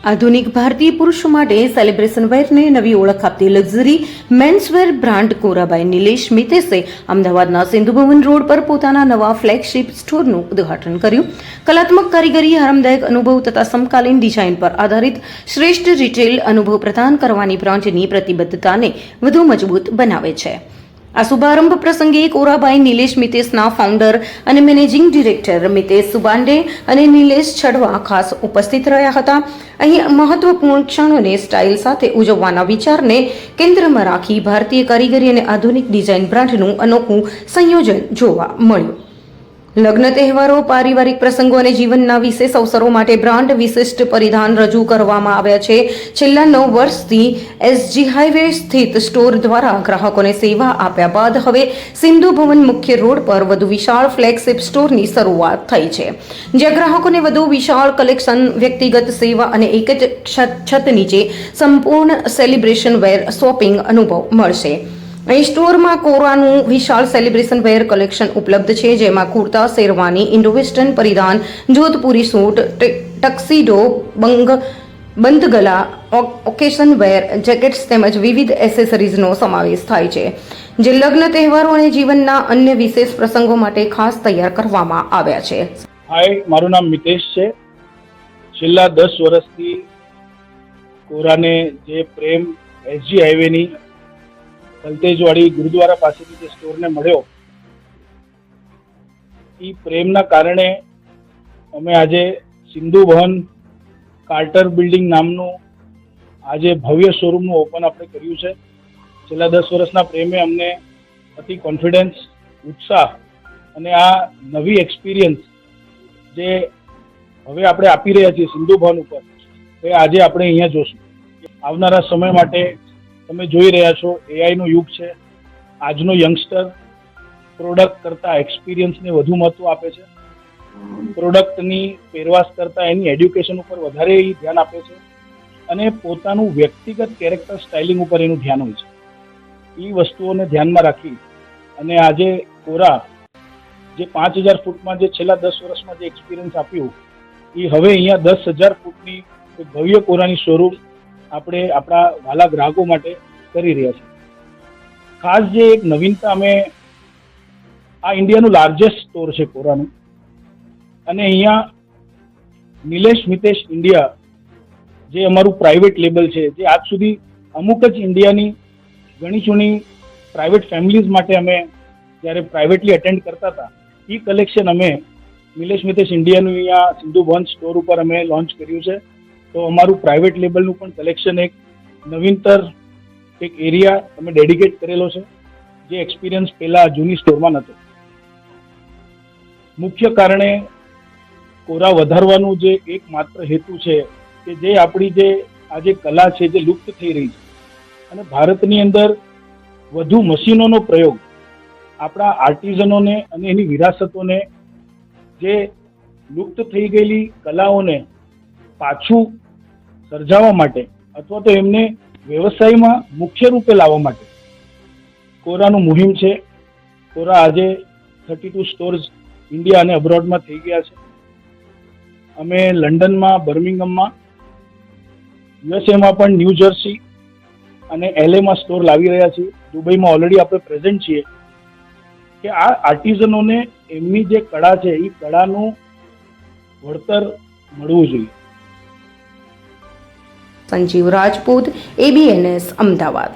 આધુનિક ભારતીય પુરુષો માટે સેલિબ્રેશન વેરને નવી ઓળખ આપતી luxury menswear brand Korabai Nilesh મિતેશે અમદાવાદના સિંધુ ભવન રોડ પર પોતાના નવા ફ્લેગશિપ સ્ટોરનું ઉદ્ઘાટન કર્યું. કલાત્મક કારીગરી, આરામદાયક અનુભવ તથા સમકાલીન ડિઝાઇન પર આધારિત શ્રેષ્ઠ રિટેલ અનુભવ પ્રદાન કરવાની બ્રાન્ડની પ્રતિબદ્ધતાને વધુ મજબૂત બનાવે છે. આ શુભારંભ પ્રસંગે કોરાબાઈ નિલેશ મિતેશના ફાઉન્ડર અને મેનેજિંગ ડિરેક્ટર મિતેશ સુબાંડે અને નિલેશ છડવા ખાસ ઉપસ્થિત રહ્યા હતા. અહીં મહત્વપૂર્ણ ક્ષણોને સ્ટાઇલ સાથે ઉજવવાના વિચારને કેન્દ્રમાં રાખી ભારતીય કારીગરી અને આધુનિક ડિઝાઇન બ્રાન્ડનું અનોખું સંયોજન જોવા મળ્યું. લગ્ન, તહેવારો, પારિવારિક પ્રસંગો અને જીવનના વિશેષ અવસરો માટે બ્રાન્ડ વિશિષ્ટ પરિધાન રજૂ કરવામાં આવ્યા છે. છેલ્લા 9 વર્ષથી એસજી હાઈવે સ્થિત સ્ટોર દ્વારા ગ્રાહકોને સેવા આપ્યા બાદ હવે સિંધુ ભવન મુખ્ય રોડ પર વધુ વિશાળ ફ્લેગશિપ સ્ટોરની શરૂઆત થઈ છે, જ્યાં ગ્રાહકોને વધુ વિશાળ કલેક્શન, વ્યક્તિગત સેવા અને એક જ છત નીચે સંપૂર્ણ સેલિબ્રેશન વેર શોપિંગ અનુભવ મળશે. અહીં સ્ટોરમાં કોરાનું વિશાળ સેલિબ્રેશન વેર કલેક્શન ઉપલબ્ધ છે, જેમાં કુર્તા, શેરવાની, ઇન્ડો વેસ્ટર્ન પરિધાન, Jodhpuri suit, tuxedo, bandh gala, occasion વેર, જેકેટ્સ તેમજ વિવિધ એસેસરીઝનો સમાવેશ થાય છે, જે લગ્ન, તહેવારો અને જીવનના અન્ય વિશેષ પ્રસંગો માટે ખાસ તૈયાર કરવામાં આવ્યા છે. હાય, મારું નામ મિતેશ છે. છેલ્લા 10 વર્ષથી કોરાને જે પ્રેમ એસજી હાઈવેની કલતેજવાડી ગુરુદ્વારા પાસેથી જે સ્ટોરને મળ્યો, એ પ્રેમના કારણે અમે આજે સિંધુ ભવન કાર્ટર બિલ્ડિંગ નામનું આજે ભવ્ય શોરૂમનું ઓપન આપણે કર્યું છે. છેલ્લા 10 વર્ષના પ્રેમે અમને અતિ કોન્ફિડન્સ, ઉત્સાહ અને આ નવી એક્સપિરિયન્સ જે હવે આપણે આપી રહ્યા છીએ સિંધુ ભવન ઉપર, એ આજે આપણે અહીંયા જોશું. આવનારા સમય માટે તમે જોઈ રહ્યા છો, એઆઈનો યુગ છે. આજનો યંગસ્ટર પ્રોડક્ટ કરતાં એક્સપિરિયન્સને વધુ મહત્વ આપે છે. પ્રોડક્ટની પેરવાસ કરતાં એની એડ્યુકેશન ઉપર વધારે ધ્યાન આપે છે અને પોતાનું વ્યક્તિગત કેરેક્ટર સ્ટાઇલિંગ ઉપર એનું ધ્યાન હોય છે. એ વસ્તુઓને ધ્યાનમાં રાખી અને આજે કોરા જે 5000 ફૂટમાં જે છેલ્લા 10 વર્ષમાં જે એક્સપિરિયન્સ આપ્યું, એ હવે અહીંયા 10,000 ફૂટની ભવ્ય કોરાની શોરૂમ આપણે આપણા વાલા ગ્રાહકો માટે કરી રહ્યા છીએ. ખાસ જે એક નવીનતા, અમે આ ઇન્ડિયાનું લાર્જેસ્ટ સ્ટોર છે કોરાનું, અને અહીંયા નિલેશ મિતેશ ઇન્ડિયા જે અમારું પ્રાઇવેટ લેબલ છે, જે આજ સુધી અમુક જ ઇન્ડિયાની ઘણી જૂની પ્રાઇવેટ ફેમિલીઝ માટે અમે જ્યારે પ્રાઇવેટલી અટેન્ડ કરતા હતા, એ કલેક્શન અમે નિલેશ મિતેશ ઇન્ડિયાનું અહીંયા સિંધુ ભવન સ્ટોર ઉપર અમે લોન્ચ કર્યું છે. તો અમારું પ્રાઇવેટ લેબલનું પણ કલેક્શન એક નવીનતર એક એરિયા અમે ડેડિકેટ કરેલો છે, જે એક્સપિરિયન્સ પહેલા જૂની સ્ટોરમાં નહોતો. મુખ્ય કારણે કોરા વધારવાનું જે એકમાત્ર હેતુ છે કે જે આપણી જે આજે કલા છે જે લુપ્ત થઈ રહી છે, અને ભારતની અંદર વધુ મશીનોનો પ્રયોગ આપણા આર્ટિઝનોને અને એની વિરાસતોને, જે લુપ્ત થઈ ગયેલી કલાઓને પાછું સર્જાવવા માટે અથવા તો એમને વ્યવસાયમાં મુખ્ય રૂપે લાવવા માટે કોરાનું મુહિમ છે. કોરા આજે 32 સ્ટોર્સ ઇન્ડિયા અને અબ્રોડમાં થઈ ગયા છે. અમે લંડનમાં, બર્મિંગમમાં, યુએસએમાં પણ ન્યૂ જર્સી અને એલએમાં સ્ટોર લાવી રહ્યા છીએ. દુબઈમાં ઓલરેડી આપણે પ્રેઝન્ટ છીએ કે આ આર્ટિઝનોને એમની જે કળા છે એ કળાનું વળતર મળવું જોઈએ. સંજીવ રાજપૂત, ABNS, અમદાવાદ.